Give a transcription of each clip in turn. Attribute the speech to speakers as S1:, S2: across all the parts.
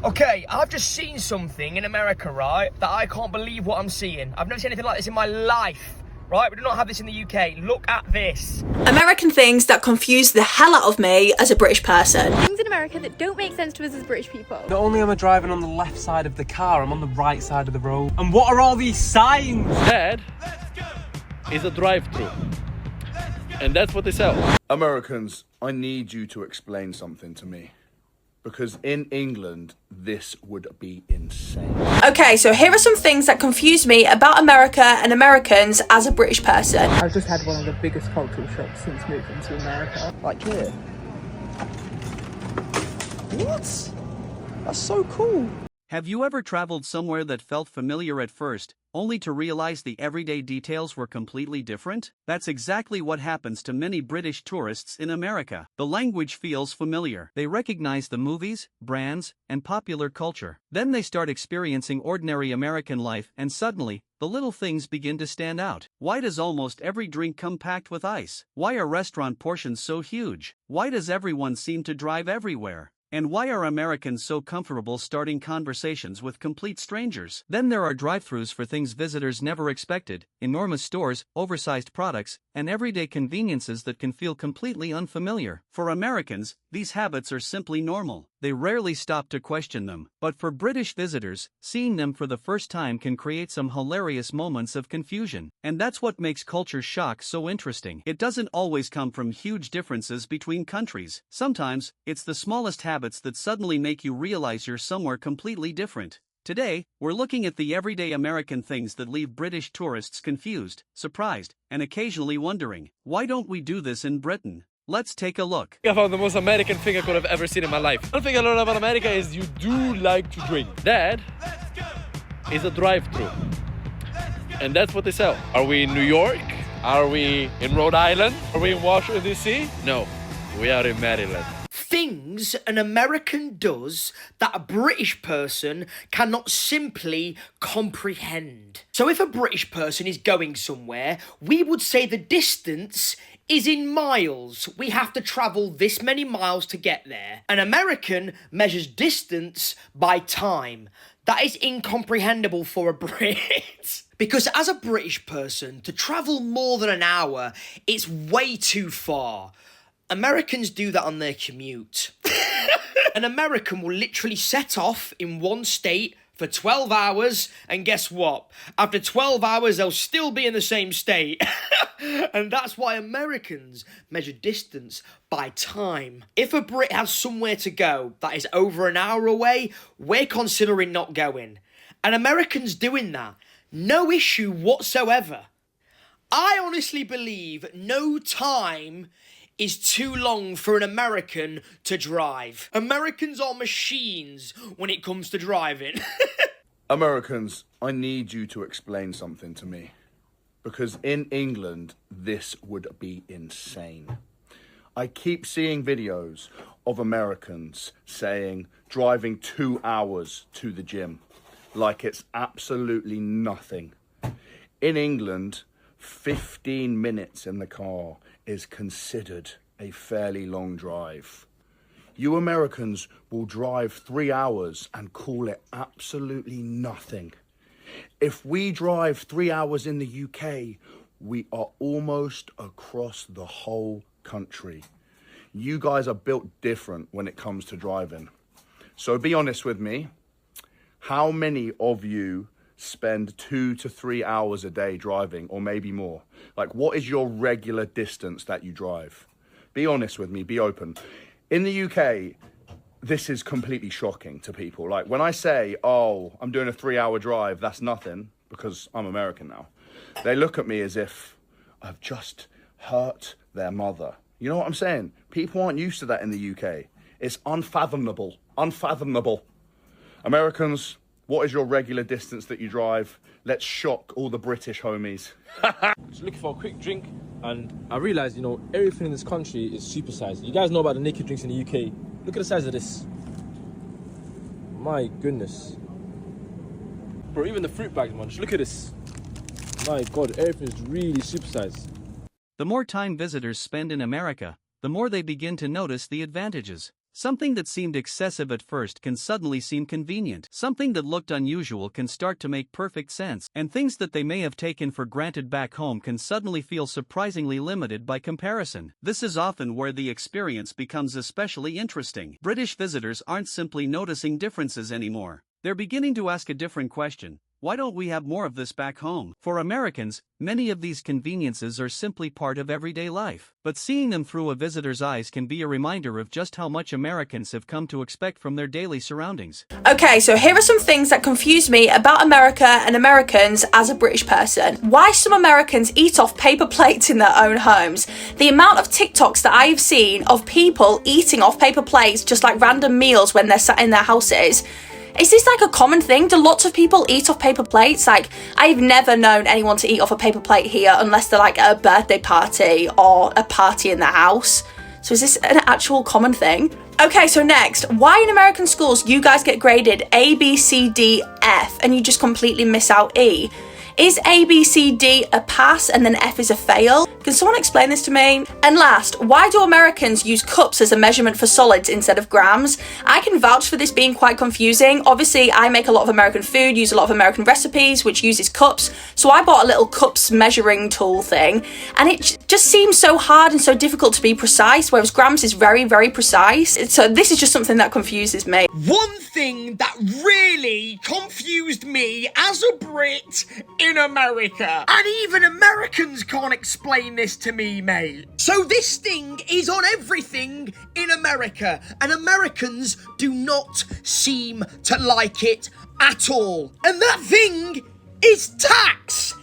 S1: Okay, I've just seen something in America, right, that I can't believe what I'm seeing. I've never seen anything like this in my life, right? We do not have this in the UK. Look at this.
S2: American things that confuse the hell out of me as a British person.
S3: Things in America that don't make sense to us as British people.
S4: Not only am I driving on the left side of the car, I'm on the right side of the road. And what are all these signs?
S5: Dad is a drive-thru, and that's what they sell.
S6: Americans, I need you to explain something to me. Because in England, this would be insane.
S2: Okay, so here are some things that confuse me about America and Americans as a British person.
S7: I've just had one of the biggest cultural shocks since moving to America.
S4: Like here. What? That's so cool.
S8: Have you ever traveled somewhere that felt familiar at first, only to realize the everyday details were completely different? That's exactly what happens to many British tourists in America. The language feels familiar. They recognize the movies, brands, and popular culture. Then they start experiencing ordinary American life, and suddenly, the little things begin to stand out. Why does almost every drink come packed with ice? Why are restaurant portions so huge? Why does everyone seem to drive everywhere? And why are Americans so comfortable starting conversations with complete strangers? Then there are drive-thrus for things visitors never expected, enormous stores, oversized products, and everyday conveniences that can feel completely unfamiliar. For Americans, these habits are simply normal. They rarely stop to question them. But for British visitors, seeing them for the first time can create some hilarious moments of confusion. And that's what makes culture shock so interesting. It doesn't always come from huge differences between countries. Sometimes, it's the smallest habits that suddenly make you realize you're somewhere completely different. Today, we're looking at the everyday American things that leave British tourists confused, surprised, and occasionally wondering, why don't we do this in Britain? Let's take a look.
S5: I found the most American thing I could have ever seen in my life. One thing I learned about America is you do like to drink. Dad is a drive-thru, and that's what they sell. Are we in New York? Are we in Rhode Island? Are we in Washington, D.C.? No, we are in Maryland.
S1: Things an American does that a British person cannot simply comprehend. So if a British person is going somewhere, we would say the distance is in miles. We have to travel this many miles to get there. An American measures distance by time. That is incomprehensible for a Brit. Because as a British person, to travel more than an hour, it's way too far. Americans do that on their commute. An American will literally set off in one state for 12 hours, and guess what? After 12 hours, they'll still be in the same state. And that's why Americans measure distance by time. If a Brit has somewhere to go that is over an hour away, we're considering not going. And Americans doing that, no issue whatsoever. I honestly believe no time is too long for an American to drive. Americans are machines when it comes to driving.
S6: Americans, I need you to explain something to me. Because in England, this would be insane. I keep seeing videos of Americans saying driving 2 hours to the gym, like it's absolutely nothing. In England, 15 minutes in the car is considered a fairly long drive. You Americans will drive 3 hours and call it absolutely nothing. If we drive 3 hours in the UK, we are almost across the whole country. You guys are built different when it comes to driving. So be honest with me. How many of you spend 2 to 3 hours a day driving, or maybe more? Like, what is your regular distance that you drive? Be honest with me, be open. In the UK, this is completely shocking to people. Like, when I say, oh, I'm doing a 3 hour drive, that's nothing, because I'm American now. They look at me as if I've just hurt their mother. You know what I'm saying? People aren't used to that in the UK. It's unfathomable, unfathomable. Americans, what is your regular distance that you drive? Let's shock all the British homies.
S4: Just looking for a quick drink, and I realised, you know, everything in this country is supersized. You guys know about the naked drinks in the UK. Look at the size of this. My goodness. Bro, even the fruit bags, man. Just look at this. My God, everything is really supersized.
S8: The more time visitors spend in America, the more they begin to notice the advantages. Something that seemed excessive at first can suddenly seem convenient. Something that looked unusual can start to make perfect sense, and things that they may have taken for granted back home can suddenly feel surprisingly limited by comparison. This is often where the experience becomes especially interesting. British visitors aren't simply noticing differences anymore. They're beginning to ask a different question. Why don't we have more of this back home? For Americans, many of these conveniences are simply part of everyday life. But seeing them through a visitor's eyes can be a reminder of just how much Americans have come to expect from their daily surroundings.
S2: Okay, so here are some things that confuse me about America and Americans as a British person. Why some Americans eat off paper plates in their own homes. The amount of TikToks that I've seen of people eating off paper plates, just like random meals when they're sat in their houses. Is this like a common thing? Do lots of people eat off paper plates? Like, I've never known anyone to eat off a paper plate here unless they're like at a birthday party or a party in the house. So is this an actual common thing? Okay, so next, why in American schools you guys get graded A, B, C, D, F and you just completely miss out E? Is A, B, C, D a pass and then F is a fail? Can someone explain this to me? And last, why do Americans use cups as a measurement for solids instead of grams? I can vouch for this being quite confusing. Obviously, I make a lot of American food, use a lot of American recipes, which uses cups. So I bought a little cups measuring tool thing, and it just seems so hard and so difficult to be precise, whereas grams is very, very precise. So this is just something that confuses me.
S1: One thing that really confused me as a Brit in America, and even Americans can't explain this to me, mate. So this thing is on everything in America, and Americans do not seem to like it at all. And that thing is tax.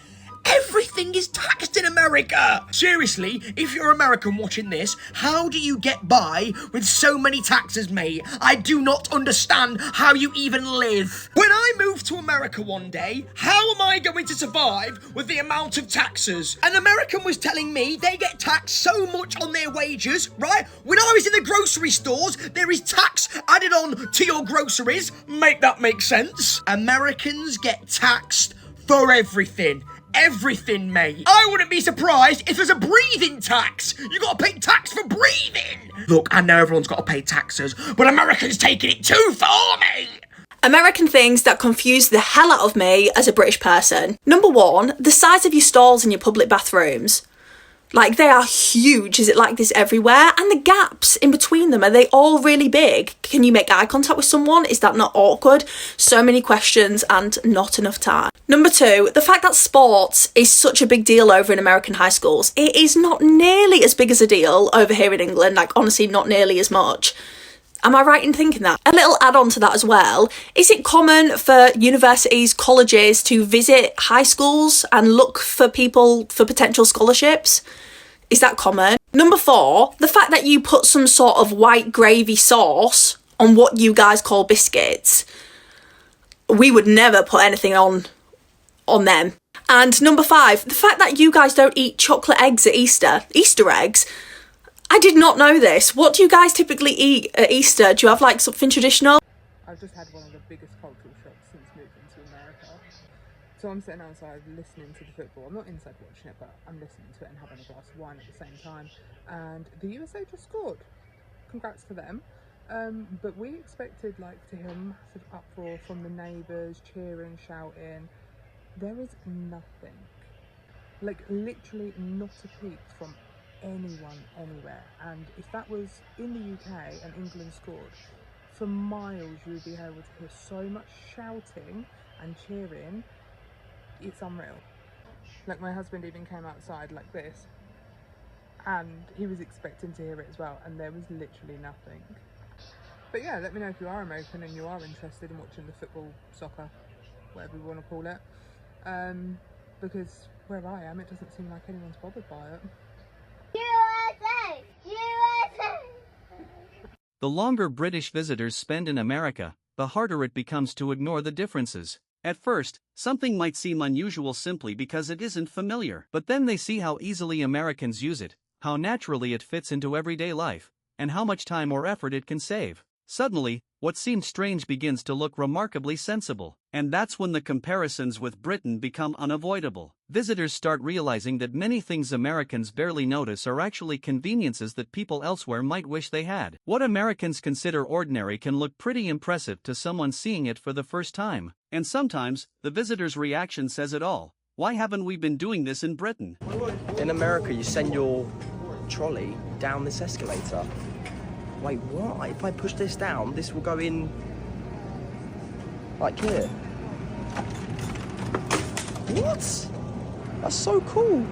S1: Everything is taxed in America. Seriously, if you're American watching this, how do you get by with so many taxes, mate? I do not understand how you even live. When I move to America one day, how am I going to survive with the amount of taxes? An American was telling me they get taxed so much on their wages, right? When I was in the grocery stores, there is tax added on to your groceries. Make that make sense? Americans get taxed for everything. Everything, mate. I wouldn't be surprised if there's a breathing tax. You gotta pay tax for breathing. Look, I know everyone's gotta pay taxes, but Americans taking it too far, mate.
S2: American things that confuse the hell out of me as a British person. Number one, the size of your stalls in your public bathrooms. Like, they are huge. Is it like this everywhere? And the gaps in between them, are they all really big? Can you make eye contact with someone? Is that not awkward? So many questions and not enough time. Number two, the fact that sports is such a big deal over in American high schools. It is not nearly as big as a deal over here in England. Like, honestly, not nearly as much. Am I right in thinking that? A little add-on to that as well. Is it common for universities, colleges to visit high schools and look for people for potential scholarships? Is that common? Number four, the fact that you put some sort of white gravy sauce on what you guys call biscuits. We would never put anything on them. And number five, the fact that you guys don't eat chocolate eggs at Easter eggs. I did not know this. What do you guys typically eat at Easter? Do you have like something traditional?
S7: I've just had one of the biggest cultural shocks since moving to America. So I'm sitting outside listening to the football. I'm not inside watching it, but I'm listening to it and having a glass of wine at the same time. And the USA just scored. Congrats to them. But we expected like to hear a massive uproar from the neighbours, cheering, shouting. There is nothing. Like literally not a peep from anyone anywhere. And if that was in the UK and England scored, for miles you would be able to hear so much shouting and cheering. It's unreal. Like, my husband even came outside like this and he was expecting to hear it as well, and there was literally nothing. But yeah, let me know if you are American and you are interested in watching the football, soccer, whatever you want to call it, because where I am it doesn't seem like anyone's bothered by it.
S9: USA! USA!
S8: The longer British visitors spend in America, the harder it becomes to ignore the differences. At first, something might seem unusual simply because it isn't familiar, but then they see how easily Americans use it, how naturally it fits into everyday life, and how much time or effort it can save. Suddenly, what seemed strange begins to look remarkably sensible. And that's when the comparisons with Britain become unavoidable. Visitors start realizing that many things Americans barely notice are actually conveniences that people elsewhere might wish they had. What Americans consider ordinary can look pretty impressive to someone seeing it for the first time. And sometimes, the visitor's reaction says it all. Why haven't we been doing this in Britain?
S10: In America, you send your trolley down this escalator. Wait, what? If I push this down, this will go in like here. What? That's so cool.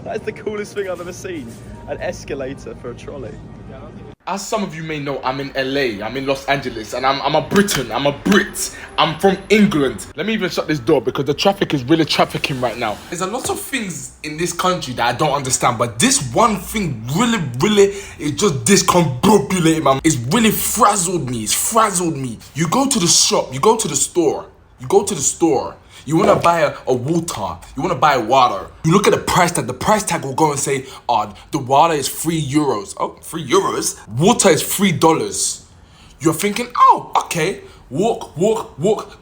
S10: That's the coolest thing I've ever seen. An escalator for a trolley.
S11: As some of you may know, I'm in LA, I'm in Los Angeles, and I'm a Briton, I'm a Brit, I'm from England. Let me even shut this door because the traffic is really trafficking right now. There's a lot of things in this country that I don't understand, but this one thing really, it just discombobulated, man. It's really frazzled me, You go to the shop, you go to the store, you want to buy a water, you want to buy water. You look at the price tag will go and say, oh, the water is €3. Oh, €3? Water is $3. You're thinking, oh, okay, walk,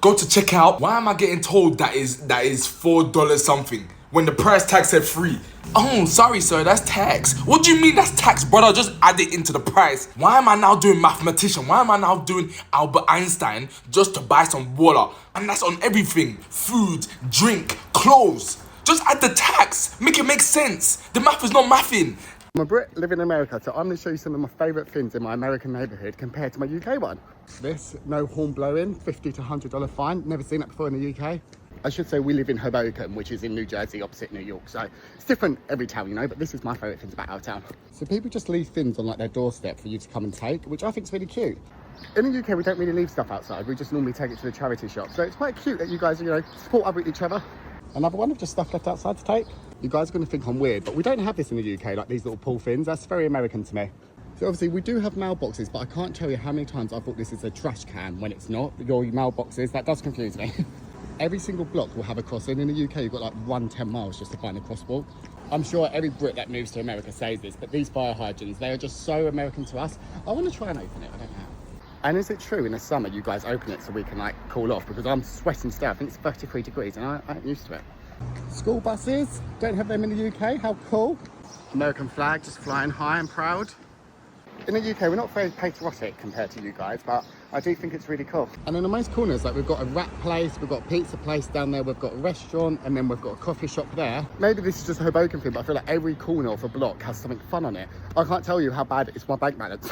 S11: go to check out. Why am I getting told that is $4 something when the price tag said free? Oh, sorry, sir, that's tax. What do you mean that's tax, brother? Just add it into the price. Why am I now doing mathematician? Why am I now doing Albert Einstein just to buy some water? And that's on everything. Food, drink, clothes. Just add the tax. Make it make sense. The math is not mathing.
S12: I'm a Brit living in America, so I'm going to show you some of my favourite things in my American neighbourhood compared to my UK one. This, no horn blowing, $50 to $100 fine. Never seen that before in the UK. I should say we live in Hoboken, which is in New Jersey, opposite New York. So it's different every town, you know, but this is my favourite things about our town. So people just leave things on like their doorstep for you to come and take, which I think is really cute. In the UK, we don't really leave stuff outside. We just normally take it to the charity shop. So it's quite cute that you guys, you know, support each other. Another one of just stuff left outside to take. You guys are going to think I'm weird, but we don't have this in the UK, like these little pull fins. That's very American to me. So obviously we do have mailboxes, but I can't tell you how many times I thought this is a trash can when it's not. Your mailboxes, that does confuse me. Every single block will have a crossing. In the UK, you've got like 10 miles just to find a crosswalk. I'm sure every Brit that moves to America says this, but these fire hydrants, they are just so American to us. I want to try and open it, I don't know. And is it true in the summer you guys open it so we can like cool off? Because I'm sweating still. I think it's 33 degrees and I ain't used to it. School buses, don't have them in the UK, how cool. American flag just flying high and proud. In the UK, we're not very patriotic compared to you guys, but I do think it's really cool. And in the most corners, like we've got a wrap place, we've got a pizza place down there, we've got a restaurant, and then we've got a coffee shop there. Maybe this is just a Hoboken thing, but I feel like every corner of a block has something fun on it. I can't tell you how bad it is my bank balance.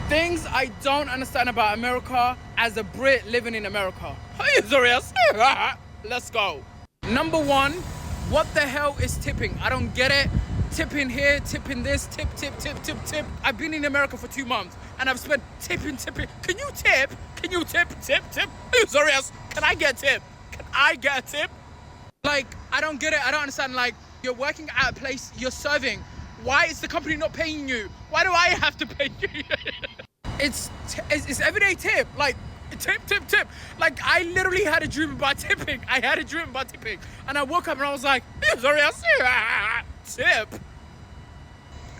S13: Things I don't understand about America as a Brit living in America. Hey, Zarias. Let's go. Number one, what the hell is tipping? I don't get it. Tipping here, tipping this, tip. I've been in America for 2 months and I've spent tipping. Can you tip? Hey, Zarias, can I get a tip? Like, I don't get it. I don't understand. Like, you're working at a place, you're serving. Why is the company not paying you? Why do I have to pay you? It's everyday tip. Like, tip. Like, I literally had a dream about tipping. And I woke up and I was like, sorry, I see tip.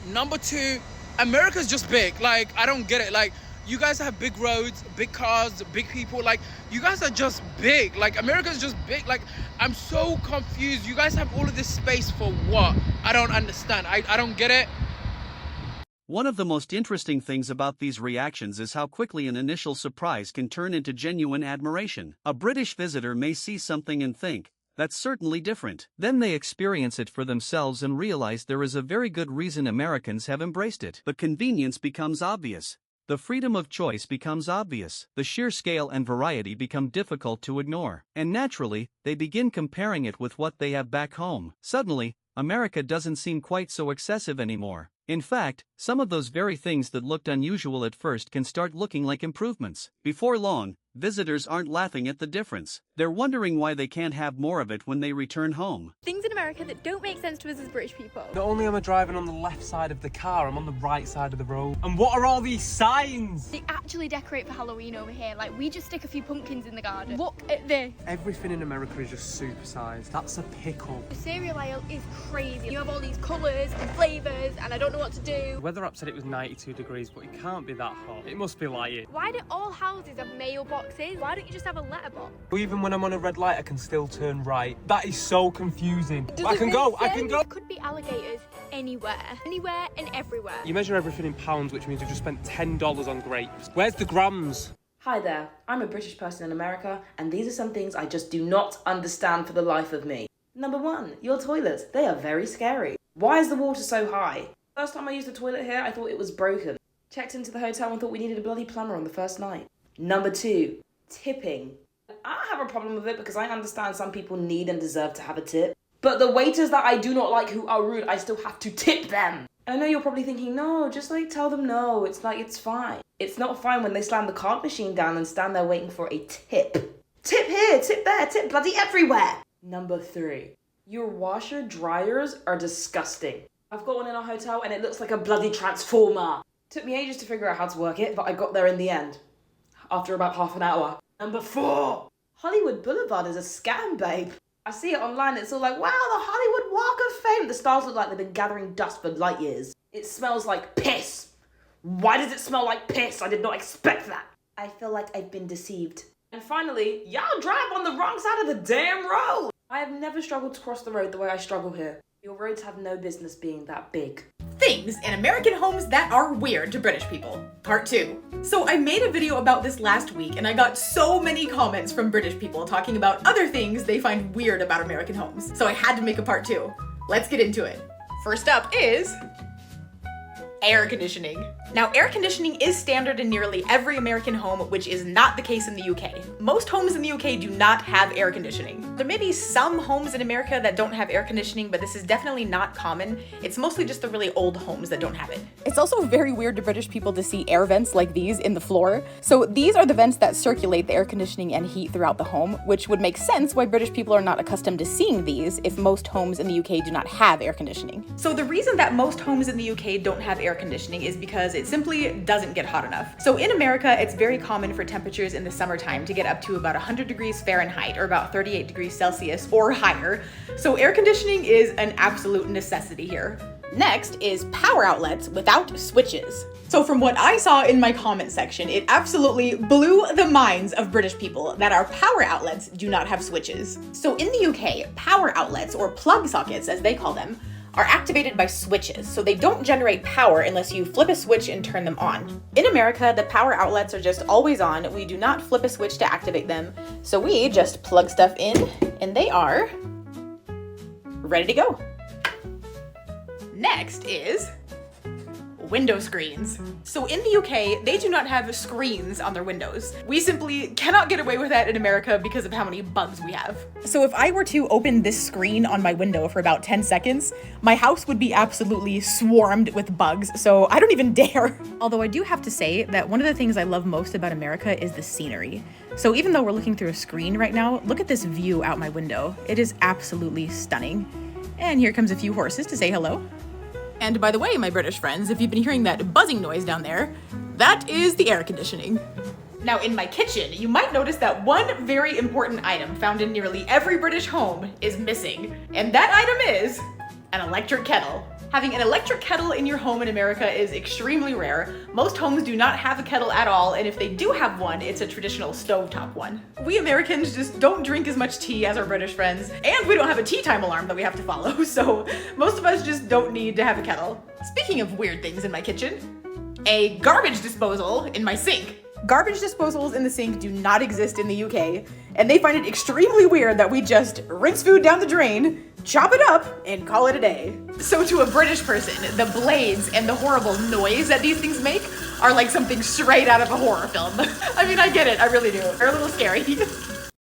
S13: Number two, America's just big. Like, I don't get it. Like, you guys have big roads, big cars, big people. Like, you guys are just big. Like, America's just big. Like, I'm so confused. You guys have all of this space for what? I don't understand. I don't get it.
S8: One of the most interesting things about these reactions is how quickly an initial surprise can turn into genuine admiration. A British visitor may see something and think, that's certainly different. Then they experience it for themselves and realize there is a very good reason Americans have embraced it. The convenience becomes obvious. The freedom of choice becomes obvious. The sheer scale and variety become difficult to ignore. And naturally, they begin comparing it with what they have back home. Suddenly, America doesn't seem quite so excessive anymore. In fact, some of those very things that looked unusual at first can start looking like improvements. Before long, Visitors aren't laughing at the difference. They're wondering why they can't have more of it when they return home.
S3: Things in America that don't make sense to us as British people.
S14: Not only am I driving on the left side of the car, I'm on the right side of the road. And what are all these signs?
S3: They actually decorate for Halloween over here. Like, we just stick a few pumpkins in the garden. Look at this.
S14: Everything in America is just supersized. That's a pickle.
S3: The cereal aisle is crazy. You have all these colours and flavours, and I don't know what to do.
S14: The weather app said it was 92 degrees, but it can't be that hot. It must be lying.
S3: Why do all houses have mailboxes? Why don't you just have a letterbox?
S14: Even when I'm on a red light, I can still turn right. That is so confusing.
S3: Does
S14: I
S3: it
S14: can
S3: make
S14: go, I
S3: sense?
S14: can go.
S3: There could be alligators anywhere. Anywhere and everywhere.
S14: You measure everything in pounds, which means you've just spent $10 on grapes. Where's the grams?
S2: Hi there, I'm a British person in America, and these are some things I just do not understand for the life of me. Number 1, your toilets. They are very scary. Why is the water so high? First time I used the toilet here, I thought it was broken. Checked into the hotel and thought we needed a bloody plumber on the first night. Number 2, tipping. I don't have a problem with it because I understand some people need and deserve to have a tip. But the waiters that I do not like who are rude, I still have to tip them. I know you're probably thinking, no, just like tell them no. It's like, it's fine. It's not fine when they slam the card machine down and stand there waiting for a tip. Tip here, tip there, tip bloody everywhere. Number 3, your washer dryers are disgusting. I've got one in our hotel and it looks like a bloody transformer. Took me ages to figure out how to work it, but I got there in the end. After about half an hour. Number 4, Hollywood Boulevard is a scam, babe. I see it online, it's all like, wow, the Hollywood Walk of Fame. The stars look like they've been gathering dust for light years. It smells like piss. Why does it smell like piss? I did not expect that. I feel like I've been deceived. And finally, y'all drive on the wrong side of the damn road. I have never struggled to cross the road the way I struggle here. Your roads have no business being that big.
S15: Things in American homes that are weird to British people, part 2. So I made a video about this last week and I got so many comments from British people talking about other things they find weird about American homes. So I had to make a part 2. Let's get into it. First up is air conditioning. Now, air conditioning is standard in nearly every American home, which is not the case in the UK. Most homes in the UK do not have air conditioning. There may be some homes in America that don't have air conditioning, but this is definitely not common. It's mostly just the really old homes that don't have it. It's also very weird to British people to see air vents like these in the floor. So these are the vents that circulate the air conditioning and heat throughout the home, which would make sense why British people are not accustomed to seeing these if most homes in the UK do not have air conditioning. So the reason that most homes in the UK don't have air conditioning is because it simply doesn't get hot enough. So in America, it's very common for temperatures in the summertime to get up to about 100 degrees Fahrenheit or about 38 degrees Celsius or higher. So air conditioning is an absolute necessity here. Next is power outlets without switches. So from what I saw in my comment section, it absolutely blew the minds of British people that our power outlets do not have switches. So in the UK, power outlets, or plug sockets as they call them, are activated by switches, so they don't generate power unless you flip a switch and turn them on. In America, the power outlets are just always on. We do not flip a switch to activate them, so we just plug stuff in, and they are ready to go. Next is window screens. So in the UK, they do not have screens on their windows. We simply cannot get away with that in America because of how many bugs we have. So if I were to open this screen on my window for about 10 seconds, my house would be absolutely swarmed with bugs, so I don't even dare. Although I do have to say that one of the things I love most about America is the scenery. So even though we're looking through a screen right now, look at this view out my window. It is absolutely stunning. And here comes a few horses to say hello. And by the way, my British friends, if you've been hearing that buzzing noise down there, that is the air conditioning. Now in my kitchen, you might notice that one very important item found in nearly every British home is missing. And that item is an electric kettle. Having an electric kettle in your home in America is extremely rare. Most homes do not have a kettle at all, and if they do have one, it's a traditional stovetop one. We Americans just don't drink as much tea as our British friends, and we don't have a tea time alarm that we have to follow, so most of us just don't need to have a kettle. Speaking of weird things in my kitchen, a garbage disposal in my sink. Garbage disposals in the sink do not exist in the UK, and they find it extremely weird that we just rinse food down the drain, chop it up, and call it a day. So to a British person, the blades and the horrible noise that these things make are like something straight out of a horror film. I mean, I get it, I really do. They're a little scary.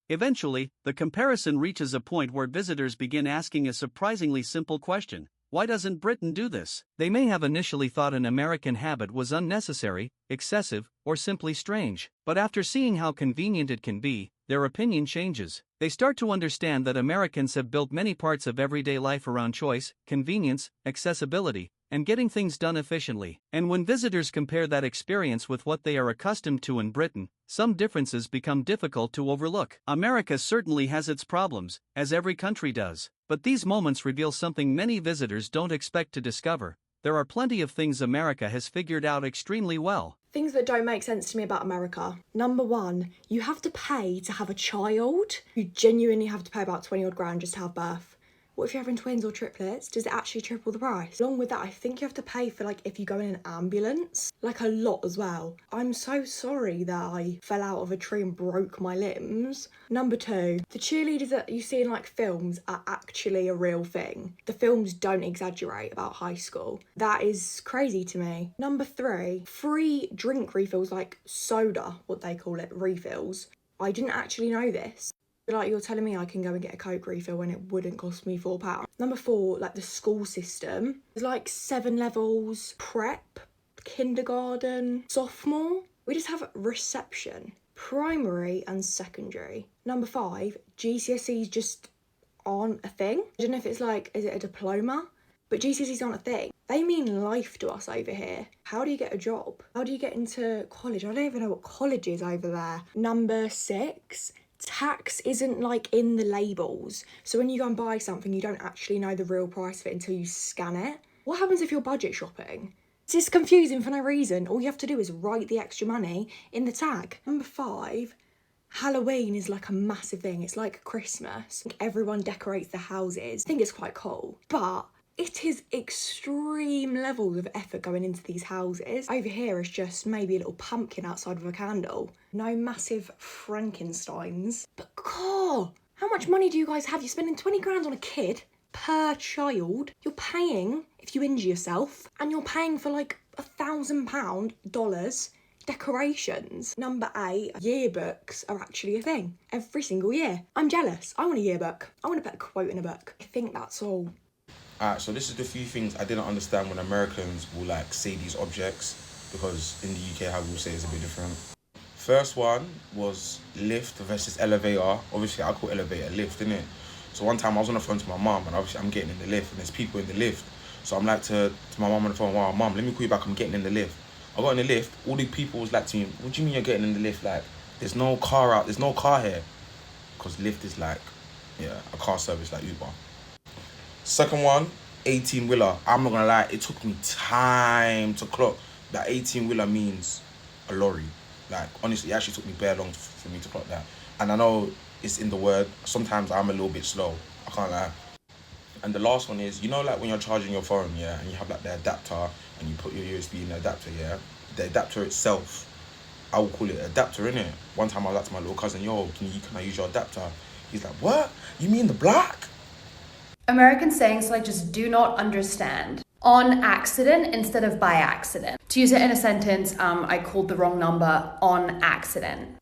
S8: Eventually, the comparison reaches a point where visitors begin asking a surprisingly simple question. why doesn't Britain do this? They may have initially thought an American habit was unnecessary, excessive, or simply strange. But after seeing how convenient it can be, their opinion changes. They start to understand that Americans have built many parts of everyday life around choice, convenience, accessibility, and getting things done efficiently. And when visitors compare that experience with what they are accustomed to in Britain, some differences become difficult to overlook. America certainly has its problems, as every country does. But these moments reveal something many visitors don't expect to discover. There are plenty of things America has figured out extremely well.
S2: Things that don't make sense to me about America. Number one, you have to pay to have a child. You genuinely have to pay about 20 odd grand just to have birth. What if you're having twins or triplets? Does it actually triple the price? Along with that, I think you have to pay for, like, if you go in an ambulance, like a lot as well. I'm so sorry that I fell out of a tree and broke my limbs. Number two, the cheerleaders that you see in, like, films are actually a real thing. The films don't exaggerate about high school. That is crazy to me. Number three, free drink refills, like soda, what they call it, refills. I didn't actually know this. Like, you're telling me I can go and get a Coke refill when it wouldn't cost me £4. Number four, like the school system. There's like 7 levels: prep, kindergarten, sophomore. We just have reception, primary and secondary. Number five, GCSEs just aren't a thing. I don't know if it's like, is it a diploma? But GCSEs aren't a thing. They mean life to us over here. How do you get a job? How do you get into college? I don't even know what college is over there. Number six, tax isn't like in the labels. So when you go and buy something, you don't actually know the real price of it until you scan it. What happens if you're budget shopping? It's just confusing for no reason. All you have to do is write the extra money in the tag. Number five, Halloween is like a massive thing. It's like Christmas. Everyone decorates their houses. I think it's quite cool. But it is extreme levels of effort going into these houses. Over here it's just maybe a little pumpkin outside of a candle. No massive Frankensteins. But God, how much money do you guys have? You're spending 20 grand on a kid per child. You're paying if you injure yourself, and you're paying for like $1,000 decorations. Number eight, yearbooks are actually a thing every single year. I'm jealous. I want a yearbook. I want to put a quote in a book. I think that's all.
S16: Alright, so this is the few things I didn't understand when Americans will like say these objects, because in the UK how we'll say it's a bit different. First one was lift versus elevator. Obviously I call elevator lift, innit? So one time I was on the phone to my mum, and obviously I'm getting in the lift and there's people in the lift. So I'm like to my mum on the phone, wow, mum, let me call you back, I'm getting in the lift. I got in the lift, all the people was like to me, what do you mean you're getting in the lift? Like, there's no car out, there's no car here. Because lift is like, yeah, a car service like Uber. Second one, 18-wheeler. I'm not gonna lie, it took me time to clock that 18-wheeler means a lorry. Like, honestly, it actually took me bare long for me to clock that. And I know it's in the word, sometimes I'm a little bit slow, I can't lie. And the last one is, you know, like when you're charging your phone, yeah, and you have like the adapter and you put your USB in the adapter, yeah, the adapter itself, I will call it adapter, innit? One time I was like to my little cousin, yo, can I use your adapter? He's like, what? You mean the black?
S17: American sayings I just do not understand. On accident instead of by accident. To use it in a sentence, I called the wrong number on accident.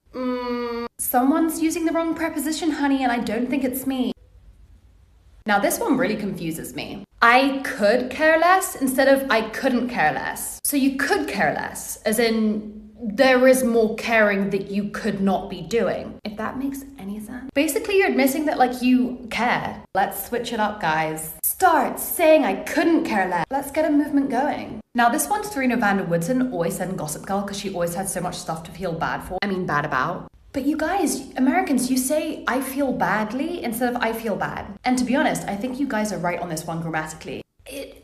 S17: Someone's using the wrong preposition, honey, and I don't think it's me. Now this one really confuses me. I could care less instead of I couldn't care less. So you could care less, as in there is more caring that you could not be doing. If that makes any sense. Basically you're admitting that like you care. Let's switch it up, guys. Start saying I couldn't care less. Let's get a movement going. Now this one's Serena van der Woodsen, always said in Gossip Girl, because she always had so much stuff to feel bad for. bad about. But you guys, Americans, you say I feel badly instead of I feel bad. And to be honest, I think you guys are right on this one grammatically. It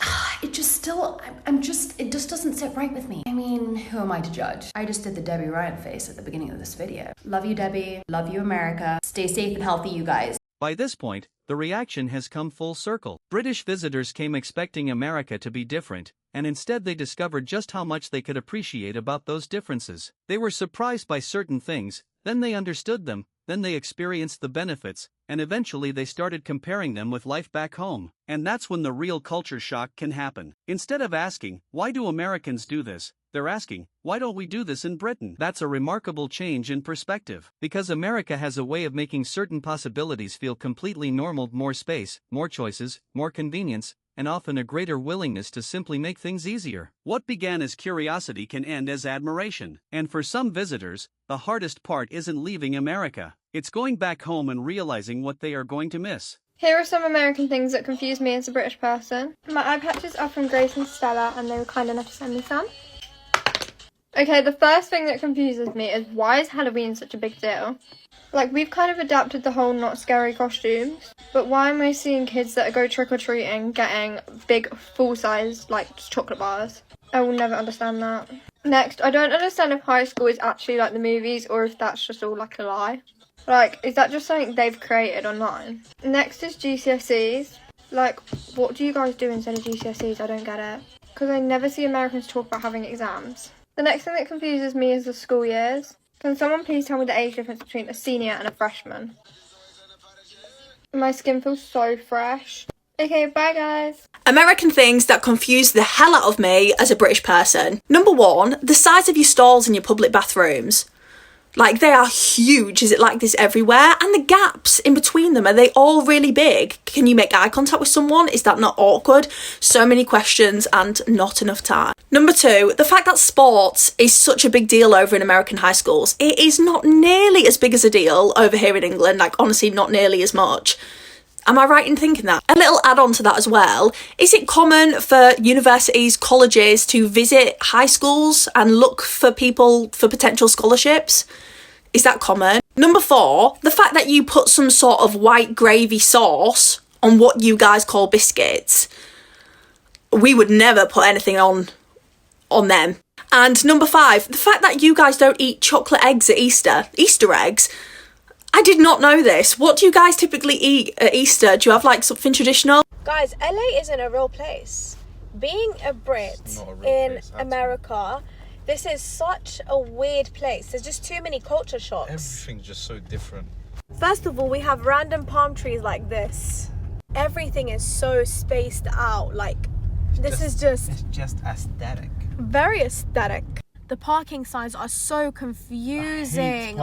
S17: just doesn't sit right with me. I mean, who am I to judge? I just did the Debbie Ryan face at the beginning of this video. Love you, Debbie. Love you, America. Stay safe and healthy, you guys.
S8: By this point, the reaction has come full circle. British visitors came expecting America to be different, and instead they discovered just how much they could appreciate about those differences. They were surprised by certain things, then they understood them, then they experienced the benefits, and eventually they started comparing them with life back home. And that's when the real culture shock can happen. Instead of asking, why do Americans do this? They're asking, why don't we do this in Britain? That's a remarkable change in perspective. Because America has a way of making certain possibilities feel completely normal: more space, more choices, more convenience, and often a greater willingness to simply make things easier. What began as curiosity can end as admiration. And for some visitors, the hardest part isn't leaving America. It's going back home and realizing what they are going to miss.
S18: Here are some American things that confuse me as a British person. My eye patches are from Grace and Stella, and they were kind enough to send me some. Okay, the first thing that confuses me is, why is Halloween such a big deal? Like, we've kind of adapted the whole not scary costumes, but why am I seeing kids that go trick-or-treating getting big, full-size, like, chocolate bars? I will never understand that. Next, I don't understand if high school is actually like the movies, or if that's just all like a lie. Like, is that just something they've created online? Next is GCSEs. Like, what do you guys do instead of GCSEs? I don't get it. Because I never see Americans talk about having exams. The next thing that confuses me is the school years. Can someone please tell me the age difference between a senior and a freshman? My skin feels so fresh. Okay, bye guys.
S2: American things that confuse the hell out of me as a British person. Number one, the size of your stalls in your public bathrooms. Like, they are huge. Is it like this everywhere? And the gaps in between them, are they all really big? Can you make eye contact with someone? Is that not awkward? So many questions and not enough time. Number two, the fact that sports is such a big deal over in American high schools. It is not nearly as big as a deal over here in England. Like, honestly, not nearly as much. Am I right in thinking that? A little add-on to that as well. Is it common for universities, colleges to visit high schools and look for people for potential scholarships? Is that common? Number four, the fact that you put some sort of white gravy sauce on what you guys call biscuits. We would never put anything on them. And number five, the fact that you guys don't eat chocolate eggs at Easter. Easter eggs? I did not know this. What do you guys typically eat at Easter? Do you have like something traditional?
S19: Guys, LA isn't a real place. Being a Brit in America, this is such a weird place. There's just too many culture shocks.
S4: Everything's just so different.
S19: First of all, we have random palm trees like this. Everything is so spaced out. Like, it's just
S14: aesthetic.
S19: very aesthetic. The parking signs are so confusing.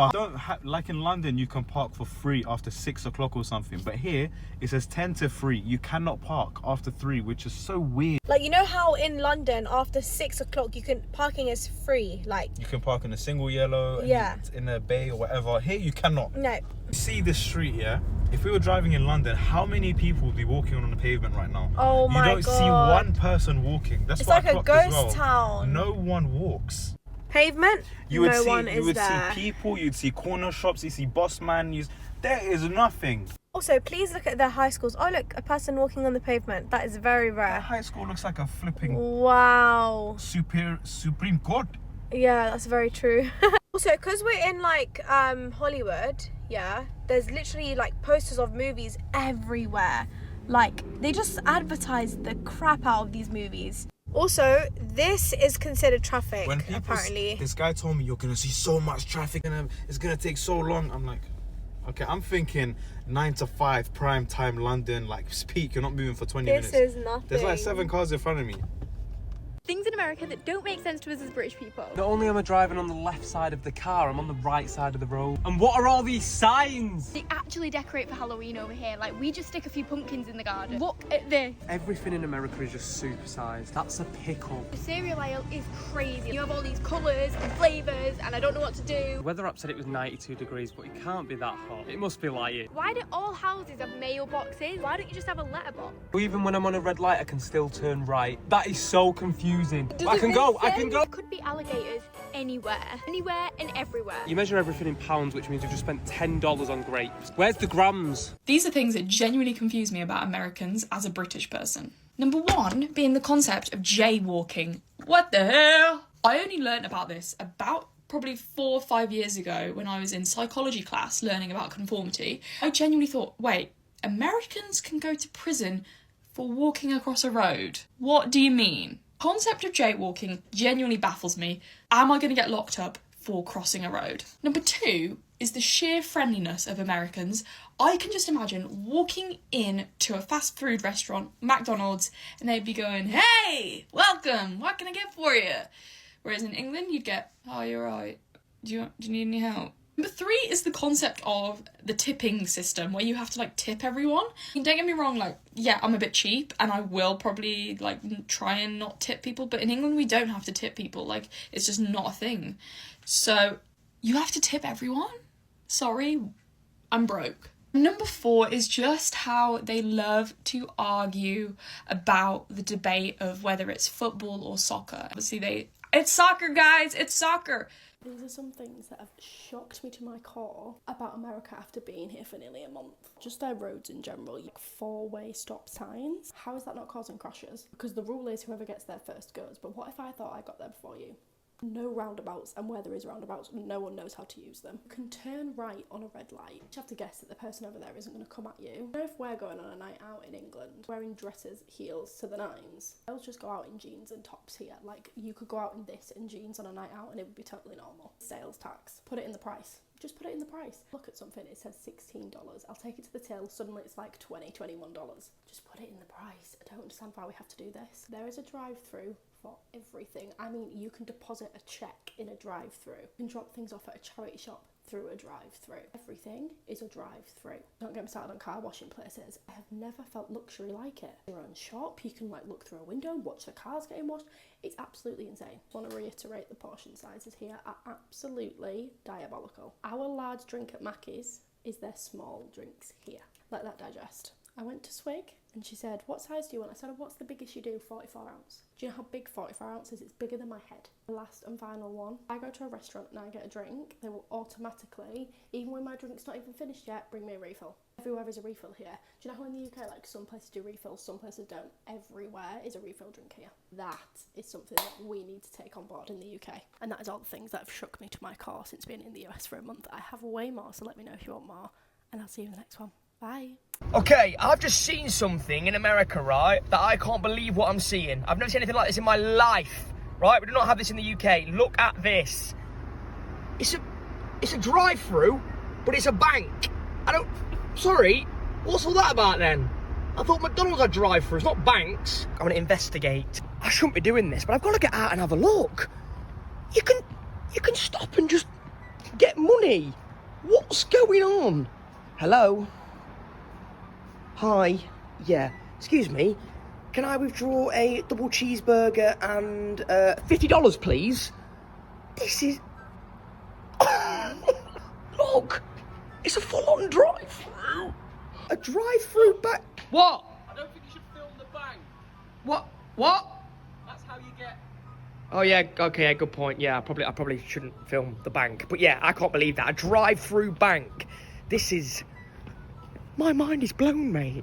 S20: Like in London, you can park for free after 6 o'clock or something, but here it says 10 to 3. You cannot park after 3, which is so weird.
S19: Like, you know how in London after 6 o'clock parking is free? Like,
S20: you can park in a single yellow,
S19: yeah,
S20: in a bay or whatever. Here you cannot.
S19: No.
S20: See this street, yeah? If we were driving in London, how many people would be walking on the pavement right now?
S19: Oh my God.
S20: You don't see one person walking. That's
S19: it's
S20: what
S19: like
S20: I
S19: a
S20: clocked as
S19: ghost
S20: well.
S19: town.
S20: No one walks.
S19: Pavement,
S20: You would
S19: no
S20: see,
S19: one
S20: you
S19: is
S20: would
S19: there.
S20: see people, you'd see corner shops, you see boss man, there is nothing.
S19: Also, please look at their high schools. Oh look, a person walking on the pavement. That is very rare.
S20: High school looks like a flipping
S19: wow
S20: Supreme Court.
S19: Yeah, that's very true. Also, because we're in like Hollywood, yeah, there's literally like posters of movies everywhere. Like, they just advertise the crap out of these movies. Also, this is considered traffic, apparently.
S20: This guy told me you're gonna see so much traffic and it's gonna take so long. I'm like, okay, I'm thinking 9 to 5 prime time London, like peak. You're not moving for 20 minutes.
S19: This is nothing.
S20: There's like 7 cars in front of me.
S3: Things in America that don't make sense to us as British people.
S14: Not only am I driving on the left side of the car, I'm on the right side of the road. And what are all these signs?
S3: They actually decorate for Halloween over here. Like, we just stick a few pumpkins in the garden. Look at this.
S14: Everything in America is just supersized. That's a pickle.
S3: The cereal aisle is crazy. You have all these colours and flavours, and I don't know what to do.
S14: The weather app said it was 92 degrees, but it can't be that hot. It must be lying.
S3: Why do all houses have mailboxes? Why don't you just have a letterbox?
S14: Even when I'm on a red light, I can still turn right. That is so confusing.
S3: I can go.
S14: There
S3: could be alligators anywhere and everywhere.
S14: You measure everything in pounds, which means we've just spent $10 on grapes. Where's the grams?
S2: These are things that genuinely confuse me about Americans as a British person. Number one being the concept of jaywalking. What the hell? I only learned about this about probably 4 or 5 years ago when I was in psychology class learning about conformity. I genuinely thought, wait, Americans can go to prison for walking across a road? What do you mean? Concept of jaywalking genuinely baffles me. Am I going to get locked up for crossing a road? Number two is the sheer friendliness of Americans. I can just imagine walking in to a fast food restaurant, McDonald's, and they'd be going, "Hey, welcome, what can I get for you?" Whereas in England, you'd get, "Oh, you're right. Do you need any help? Number 3 is the concept of the tipping system where you have to like tip everyone. Don't get me wrong, like, yeah, I'm a bit cheap and I will probably like try and not tip people, but in England we don't have to tip people, like it's just not a thing. So you have to tip everyone? Sorry, I'm broke. Number 4 is just how they love to argue about the debate of whether it's football or soccer. Obviously it's soccer, guys, it's soccer.
S21: These are some things that have shocked me to my core about America after being here for nearly a month. Just their roads in general, like 4-way stop signs. How is that not causing crashes? Because the rule is whoever gets there first goes, but what if I thought I got there before you? No roundabouts, and where there is roundabouts, no one knows how to use them. You can turn right on a red light. You have to guess that the person over there isn't going to come at you. You know, if we're going on a night out in England, wearing dresses, heels to the nines, they'll just go out in jeans and tops here. Like, you could go out in this and jeans on a night out and it would be totally normal. Sales tax. Put it in the price. Just put it in the price. Look at something, it says $16. I'll take it to the till, suddenly it's like $20, $21. Just put it in the price. I don't understand why we have to do this. There is a drive-through for everything. I mean, you can deposit a check in a drive-through. You can drop things off at a charity shop through a drive-through. Everything is a drive-through. Don't get me started on car washing places. I have never felt luxury like it. Your own shop, you can like look through a window and watch the cars getting washed. It's absolutely insane. I want to reiterate the portion sizes here are absolutely diabolical. Our large drink at Mackey's is their small drinks here. Let that digest. I went to Swig and she said, what size do you want? I said, what's the biggest you do? 44 ounce. Do you know how big 44 ounces is? It's bigger than my head. The last and final one. I go to a restaurant and I get a drink, they will automatically, even when my drink's not even finished yet, bring me a refill. Everywhere is a refill here. Do you know how in the UK, like some places do refills, some places don't? Everywhere is a refill drink here. That is something that we need to take on board in the UK. And that is all the things that have shook me to my core since being in the US for a month. I have way more, so let me know if you want more. And I'll see you in the next one. Bye.
S1: Okay, I've just seen something in America, right, that I can't believe what I'm seeing. I've never seen anything like this in my life, right? We do not have this in the UK. Look at this. It's a drive-through, but it's a bank. Sorry, what's all that about then? I thought McDonald's had drive-throughs, not banks. I'm gonna investigate. I shouldn't be doing this, but I've got to get out and have a look. You can stop and just get money. What's going on? Hello? Hi, yeah, excuse me, can I withdraw a double cheeseburger and $50, please? This is... Look, it's a full-on drive-through. A drive-through back... What?
S13: I don't think you should film the bank.
S1: What?
S13: That's how you get...
S1: Oh yeah, okay, good point. Yeah, I probably shouldn't film the bank. But yeah, I can't believe that. A drive-through bank. This is... My mind is blown, mate.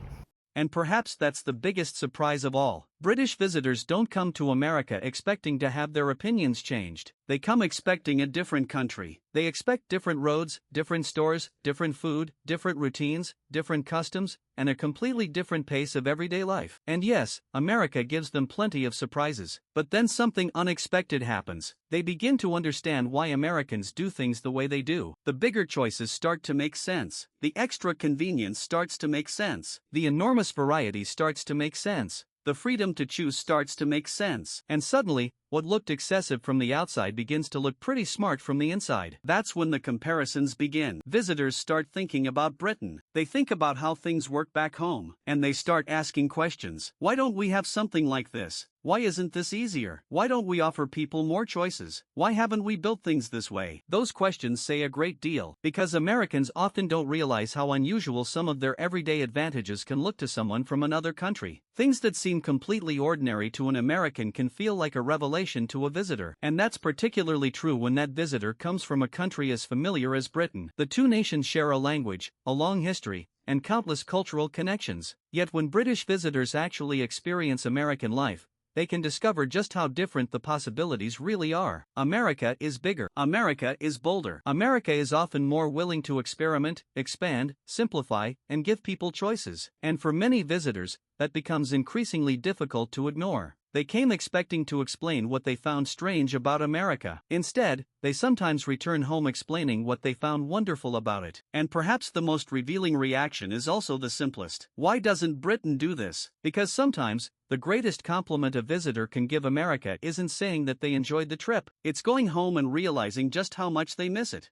S8: And perhaps that's the biggest surprise of all. British visitors don't come to America expecting to have their opinions changed. They come expecting a different country. They expect different roads, different stores, different food, different routines, different customs, and a completely different pace of everyday life. And yes, America gives them plenty of surprises. But then something unexpected happens. They begin to understand why Americans do things the way they do. The bigger choices start to make sense. The extra convenience starts to make sense. The enormous variety starts to make sense. The freedom to choose starts to make sense. And suddenly, what looked excessive from the outside begins to look pretty smart from the inside. That's when the comparisons begin. Visitors start thinking about Britain. They think about how things work back home. And they start asking questions. Why don't we have something like this? Why isn't this easier? Why don't we offer people more choices? Why haven't we built things this way? Those questions say a great deal, because Americans often don't realize how unusual some of their everyday advantages can look to someone from another country. Things that seem completely ordinary to an American can feel like a revelation to a visitor. And that's particularly true when that visitor comes from a country as familiar as Britain. The two nations share a language, a long history, and countless cultural connections. Yet when British visitors actually experience American life, they can discover just how different the possibilities really are. America is bigger. America is bolder. America is often more willing to experiment, expand, simplify, and give people choices. And for many visitors, that becomes increasingly difficult to ignore. They came expecting to explain what they found strange about America. Instead, they sometimes return home explaining what they found wonderful about it. And perhaps the most revealing reaction is also the simplest. Why doesn't Britain do this? Because sometimes, the greatest compliment a visitor can give America isn't saying that they enjoyed the trip. It's going home and realizing just how much they miss it.